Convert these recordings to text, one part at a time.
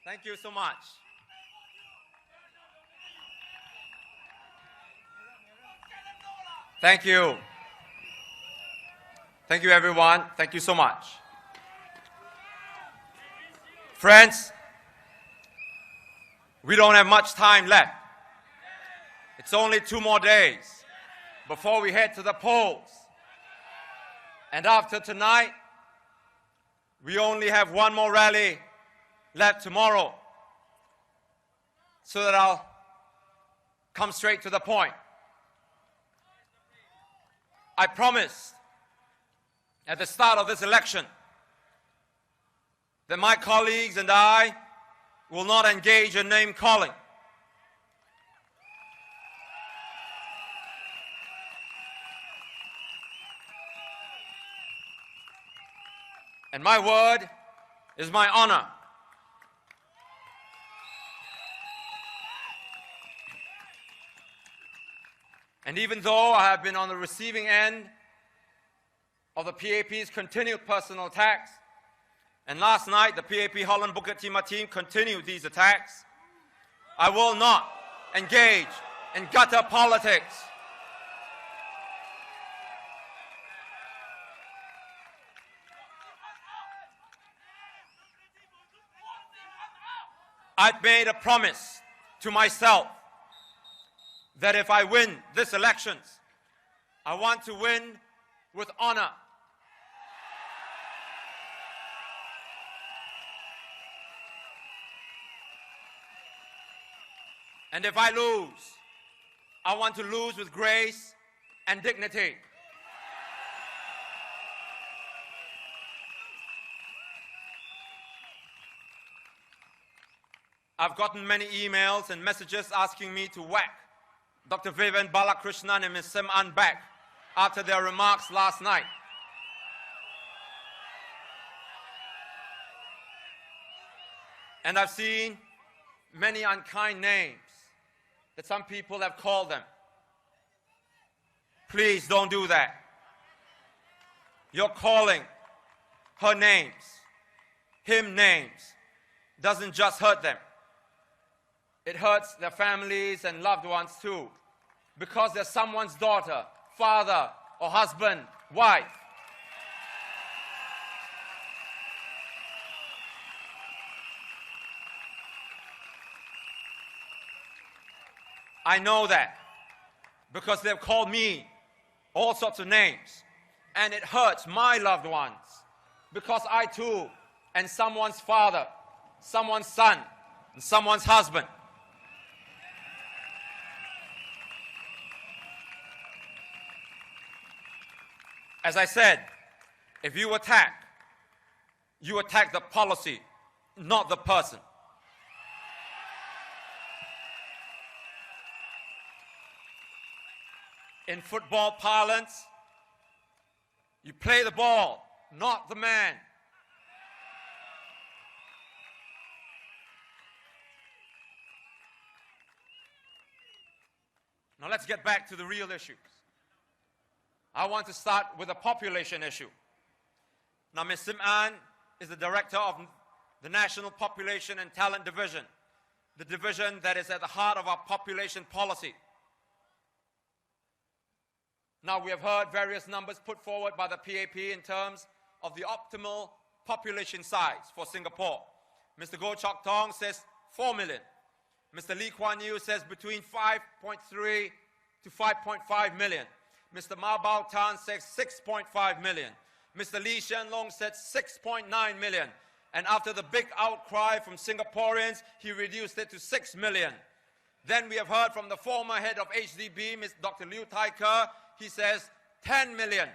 Thank you so much. Thank you. Thank you, everyone. Thank you so much. Friends, we don't have much time left. It's only 2 more days before we head to the polls. And after tonight, we only have 1 more rally left tomorrow. So that I'll come straight to the point. I promised at the start of this election that my colleagues and I will not engage in name calling. And my word is my honor. And even though I have been on the receiving end of the PAP's continued personal attacks, and last night the PAP Holland Bukit Timah team continued these attacks, I will not engage in gutter politics. I've made a promise to myself that if I win this elections, I want to win with honor. And if I lose, I want to lose with grace and dignity. I've gotten many emails and messages asking me to whack Dr. Vivian Balakrishnan and Ms. Sim An back after their remarks last night. And I've seen many unkind names that some people have called them. Please don't do that. You're calling her names, him names, doesn't just hurt them. It hurts their families and loved ones too, because they're someone's daughter, father, or husband, wife. I know that because they've called me all sorts of names, and it hurts my loved ones because I too am someone's father, someone's son, and someone's husband. As I said, if you attack the policy, not the person. In football parlance, you play the ball, not the man. Now let's get back to the real issues. I want to start with a population issue. Now, Ms. Sim An is the director of the National Population and Talent Division, the division that is at the heart of our population policy. Now, we have heard various numbers put forward by the PAP in terms of the optimal population size for Singapore. Mr. Goh Chok Tong says 4 million. Mr. Lee Kuan Yew says between 5.3 to 5.5 million. Mr. Ma Bao Tan says 6.5 million. Mr. Lee Hsien Loong said 6.9 million. And after the big outcry from Singaporeans, he reduced it to 6 million. Then we have heard from the former head of SDP, Dr. Liu Tai Ker. He says 10 million.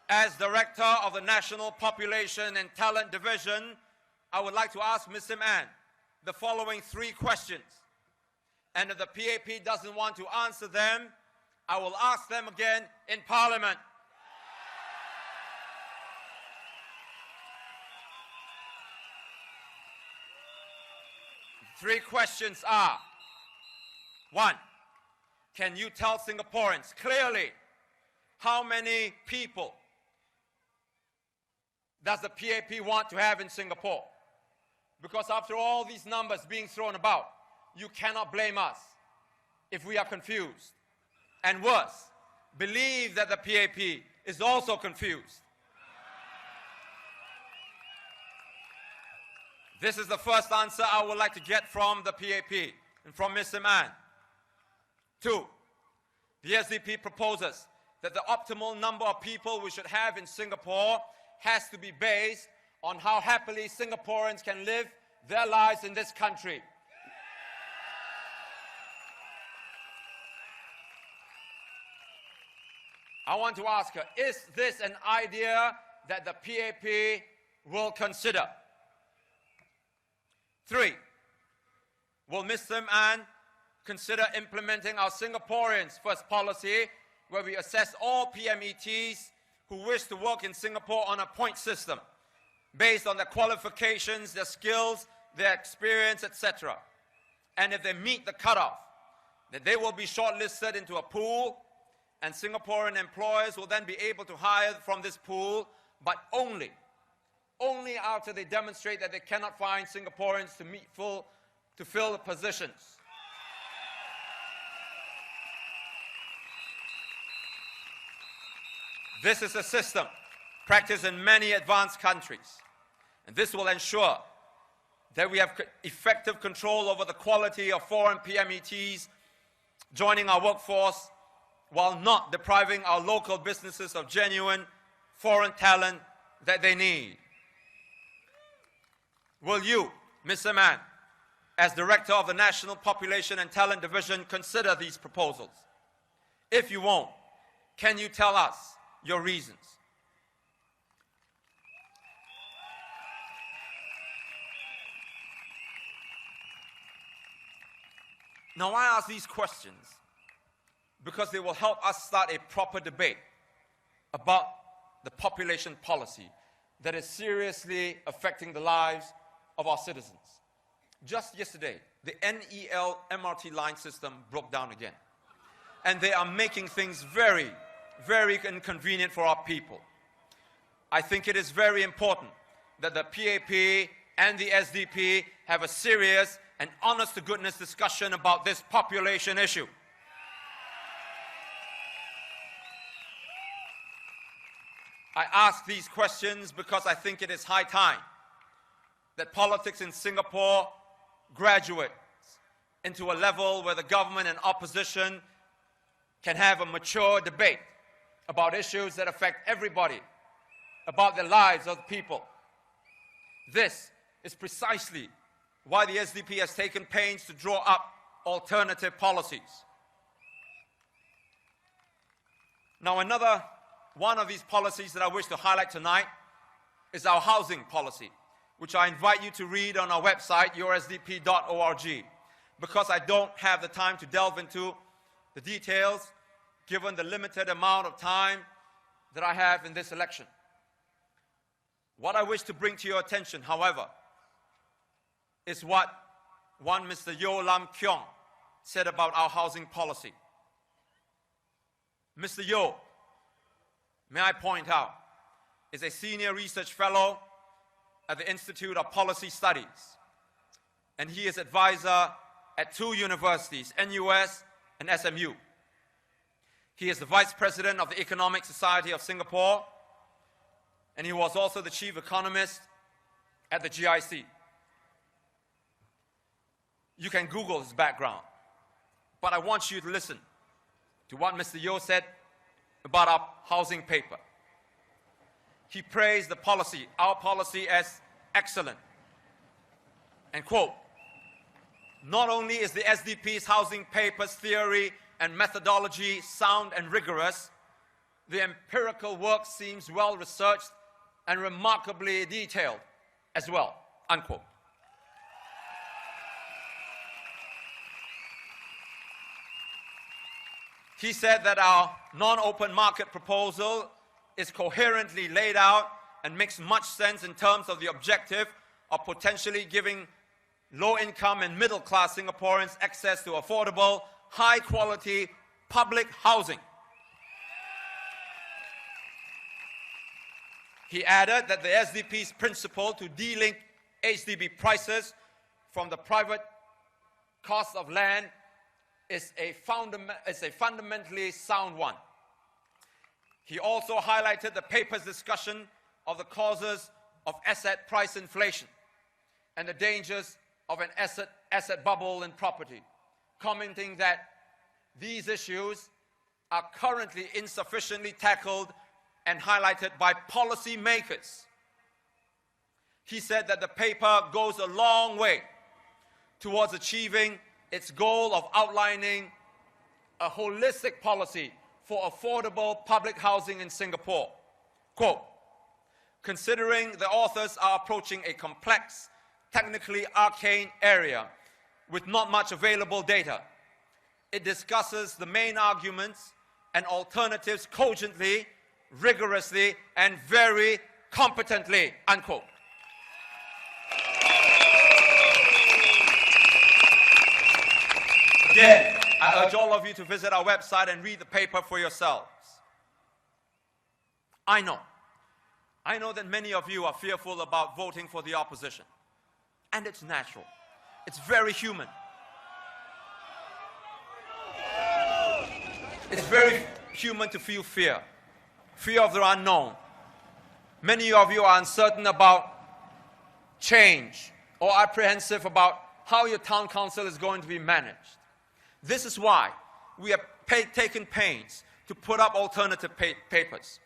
As director of the National Population and Talent Division, I would like to ask Ms. Sim An the following 3 questions. And if the PAP doesn't want to answer them, I will ask them again in Parliament. The 3 questions are, 1, can you tell Singaporeans clearly how many people does the PAP want to have in Singapore? Because after all these numbers being thrown about, you cannot blame us if we are confused. And worse, believe that the PAP is also confused. This is the first answer I would like to get from the PAP and from Mr. Mann. 2, the SDP proposes that the optimal number of people we should have in Singapore has to be based on how happily Singaporeans can live their lives in this country. I want to ask her, is this an idea that the PAP will consider? 3, will Mr. Mann consider implementing our Singaporeans First policy, where we assess all PMETs who wish to work in Singapore on a point system, based on their qualifications, their skills, their experience, etc. And if they meet the cutoff, then they will be shortlisted into a pool, and Singaporean employers will then be able to hire from this pool, but only after they demonstrate that they cannot find Singaporeans to fill the positions. This is a system practiced in many advanced countries, and this will ensure that we have effective control over the quality of foreign PMETs joining our workforce, while not depriving our local businesses of genuine foreign talent that they need. Will you, Mr. Mann, as Director of the National Population and Talent Division, consider these proposals? If you won't, can you tell us your reasons? Now, I ask these questions because they will help us start a proper debate about the population policy that is seriously affecting the lives of our citizens. Just yesterday, the NEL MRT line system broke down again. And they are making things very, very inconvenient for our people. I think it is very important that the PAP and the SDP have a serious and honest-to-goodness discussion about this population issue. I ask these questions because I think it is high time that politics in Singapore graduates into a level where the government and opposition can have a mature debate about issues that affect everybody, about the lives of the people. This is precisely why the SDP has taken pains to draw up alternative policies. Now, another one of these policies that I wish to highlight tonight is our housing policy, which I invite you to read on our website, yoursdp.org, because I don't have the time to delve into the details given the limited amount of time that I have in this election. What I wish to bring to your attention, however, is what one Mr. Yeo Lam Keong said about our housing policy. Mr. Yeo, may I point out, is a senior research fellow at the Institute of Policy Studies, and he is advisor at 2 universities, NUS and SMU. He is the vice president of the Economic Society of Singapore, and he was also the chief economist at the GIC. You can Google his background, but I want you to listen to what Mr. Yeo said about our housing paper. He praised the policy, our policy, as excellent. And quote, "Not only is the SDP's housing paper's theory and methodology sound and rigorous, the empirical work seems well researched and remarkably detailed as well," unquote. He said that our non-open market proposal is coherently laid out and makes much sense in terms of the objective of potentially giving low-income and middle-class Singaporeans access to affordable, high-quality public housing. He added that the SDP's principle to de-link HDB prices from the private cost of land is a fundamentally sound one. He also highlighted the paper's discussion of the causes of asset price inflation and the dangers of an asset bubble in property, commenting that these issues are currently insufficiently tackled and highlighted by policymakers. He said that the paper goes a long way towards achieving its goal of outlining a holistic policy for affordable public housing in Singapore. Quote, considering the authors are approaching a complex, technically arcane area with not much available data, it discusses the main arguments and alternatives cogently, rigorously, and very competently, unquote. Again, I urge all of you to visit our website and read the paper for yourselves. I know that many of you are fearful about voting for the opposition. And it's natural. It's very human. It's very human to feel fear. Fear of the unknown. Many of you are uncertain about change or apprehensive about how your town council is going to be managed. This is why we have taken pains to put up alternative papers.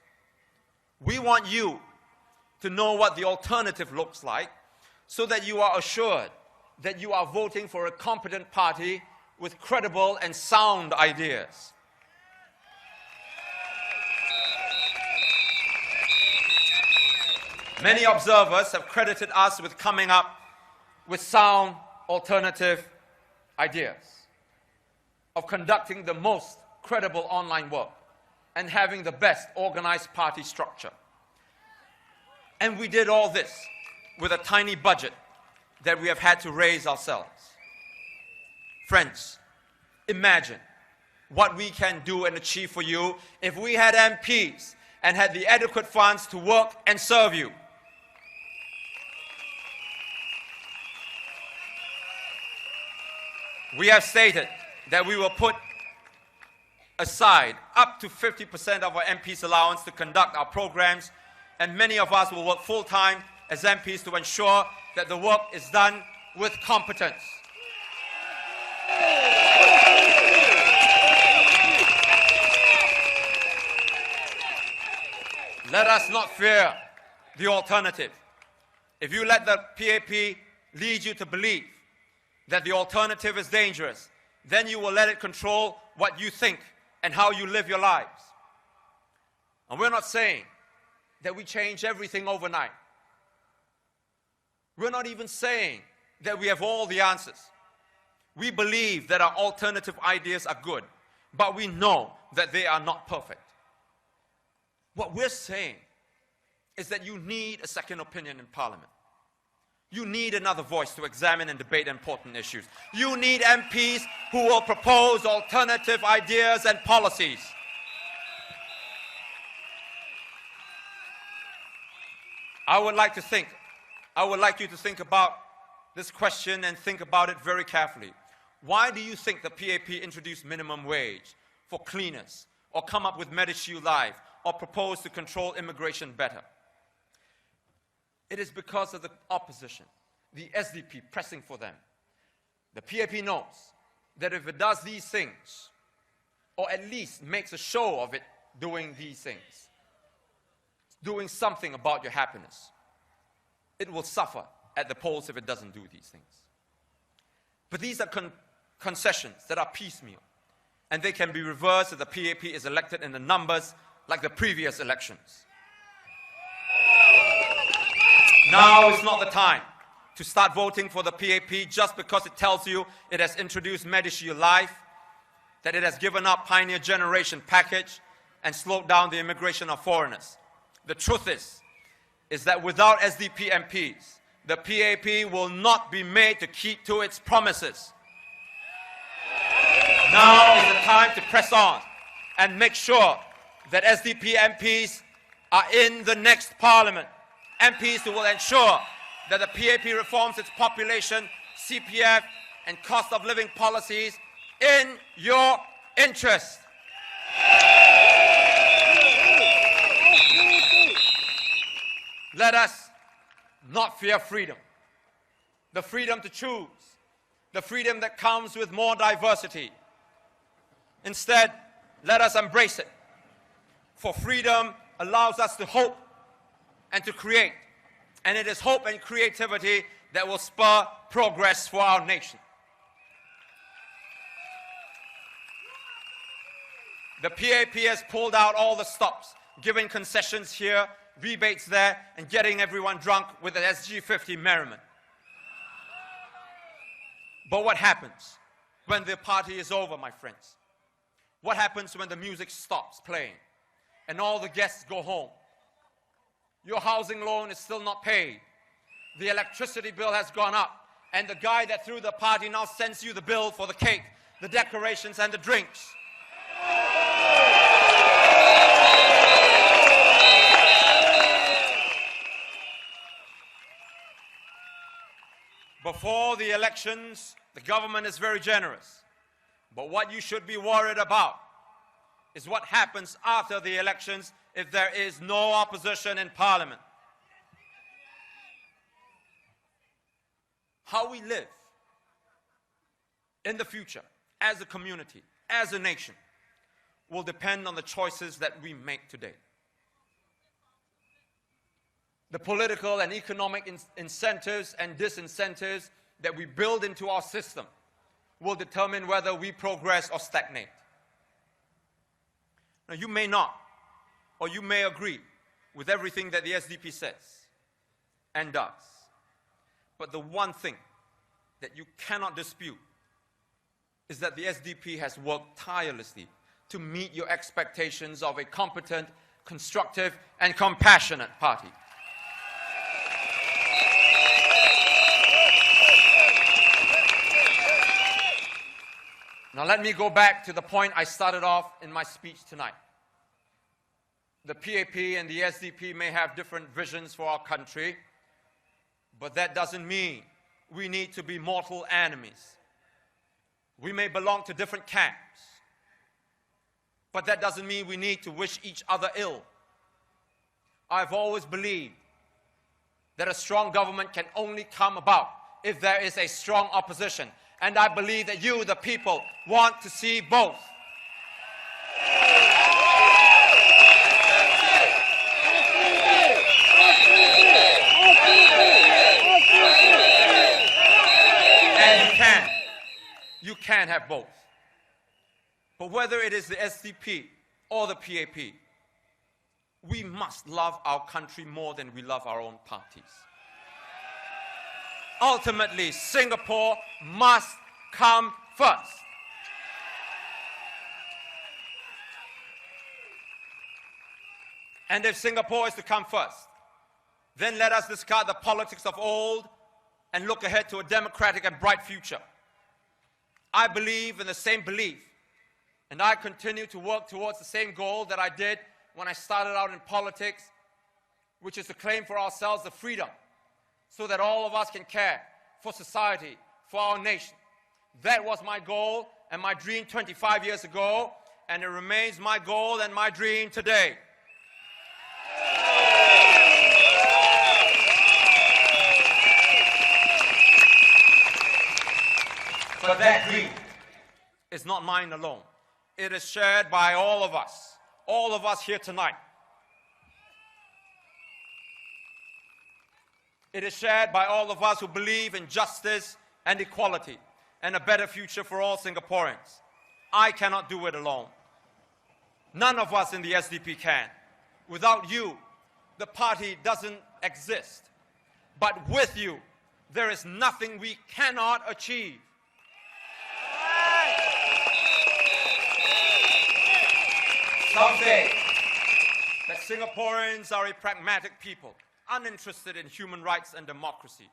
We want you to know what the alternative looks like so that you are assured that you are voting for a competent party with credible and sound ideas. Many observers have credited us with coming up with sound alternative ideas, of conducting the most credible online work, and having the best organized party structure. And we did all this with a tiny budget that we have had to raise ourselves. Friends, imagine what we can do and achieve for you if we had MPs and had the adequate funds to work and serve you. We have stated that we will put aside up to 50% of our MPs' allowance to conduct our programs, and many of us will work full-time as MPs to ensure that the work is done with competence. Let us not fear the alternative. If you let the PAP lead you to believe that the alternative is dangerous, then you will let it control what you think and how you live your lives. And we're not saying that we change everything overnight. We're not even saying that we have all the answers. We believe that our alternative ideas are good, but we know that they are not perfect. What we're saying is that you need a second opinion in Parliament. You need another voice to examine and debate important issues. You need MPs who will propose alternative ideas and policies. I would like you to think about this question and think about it very carefully. Why do you think the PAP introduced minimum wage for cleaners, or come up with MediShield Life, or propose to control immigration better? It is because of the opposition, the SDP pressing for them. The PAP knows that if it does these things, or at least makes a show of it doing these things, doing something about your happiness, it will suffer at the polls if it doesn't do these things. But these are concessions that are piecemeal, and they can be reversed if the PAP is elected in the numbers like the previous elections. Now is not the time to start voting for the PAP just because it tells you it has introduced MediShield Life, that it has given up Pioneer Generation package, and slowed down the immigration of foreigners. The truth is that without SDP MPs, the PAP will not be made to keep to its promises. Now is the time to press on and make sure that SDP MPs are in the next parliament. MPs who will ensure that the PAP reforms its population, CPF, and cost of living policies in your interest. Let us not fear freedom. The freedom to choose. The freedom that comes with more diversity. Instead, let us embrace it. For freedom allows us to hope and to create. And it is hope and creativity that will spur progress for our nation. The PAP has pulled out all the stops, giving concessions here, rebates there, and getting everyone drunk with the SG50 merriment. But what happens when the party is over, my friends? What happens when the music stops playing and all the guests go home? Your housing loan is still not paid. The electricity bill has gone up, and the guy that threw the party now sends you the bill for the cake, the decorations, and the drinks. Before the elections, the government is very generous. But what you should be worried about is what happens after the elections if there is no opposition in Parliament. How we live in the future as a community, as a nation, will depend on the choices that we make today. The political and economic incentives and disincentives that we build into our system will determine whether we progress or stagnate. Now, you may not, or you may agree with everything that the SDP says and does. But the one thing that you cannot dispute is that the SDP has worked tirelessly to meet your expectations of a competent, constructive, and compassionate party. Now let me go back to the point I started off in my speech tonight. The PAP and the SDP may have different visions for our country, but that doesn't mean we need to be mortal enemies. We may belong to different camps, but that doesn't mean we need to wish each other ill. I've always believed that a strong government can only come about if there is a strong opposition. And I believe that you, the people, want to see both. And you can have both. But whether it is the SDP or the PAP, we must love our country more than we love our own parties. Ultimately, Singapore must come first. And if Singapore is to come first, then let us discard the politics of old and look ahead to a democratic and bright future. I believe in the same belief, and I continue to work towards the same goal that I did when I started out in politics, which is to claim for ourselves the freedom so that all of us can care for society, for our nation. That was my goal and my dream 25 years ago, and it remains my goal and my dream today. But that dream is not mine alone. It is shared by all of us here tonight. It is shared by all of us who believe in justice and equality and a better future for all Singaporeans. I cannot do it alone. None of us in the SDP can. Without you, the party doesn't exist. But with you, there is nothing we cannot achieve. Some say that Singaporeans are a pragmatic people, uninterested in human rights and democracy.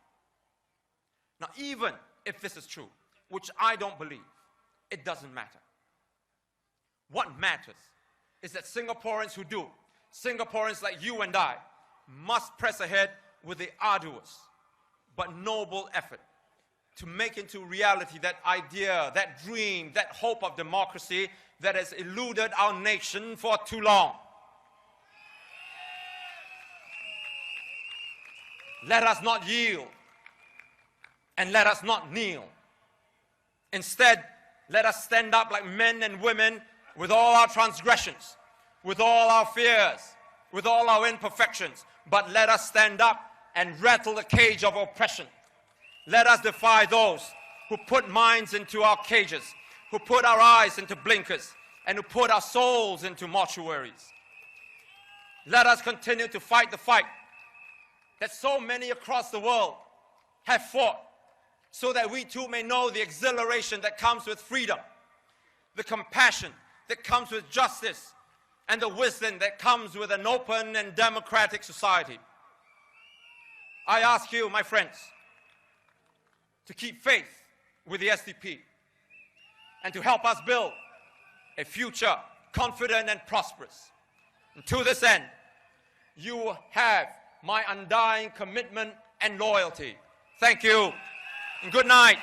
Now, even if this is true, which I don't believe, it doesn't matter. What matters is that Singaporeans who do Singaporeans like you and I must press ahead with the arduous but noble effort to make into reality that idea, that dream, that hope of democracy that has eluded our nation for too long. Let us not yield, and let us not kneel. Instead, let us stand up like men and women with all our transgressions, with all our fears, with all our imperfections, but let us stand up and rattle the cage of oppression. Let us defy those who put minds into our cages, who put our eyes into blinkers, and who put our souls into mortuaries. Let us continue to fight the fight that so many across the world have fought, so that we too may know the exhilaration that comes with freedom, the compassion that comes with justice, and the wisdom that comes with an open and democratic society. I ask you, my friends, to keep faith with the SDP and to help us build a future confident and prosperous. And to this end, you have my undying commitment and loyalty. Thank you, and good night.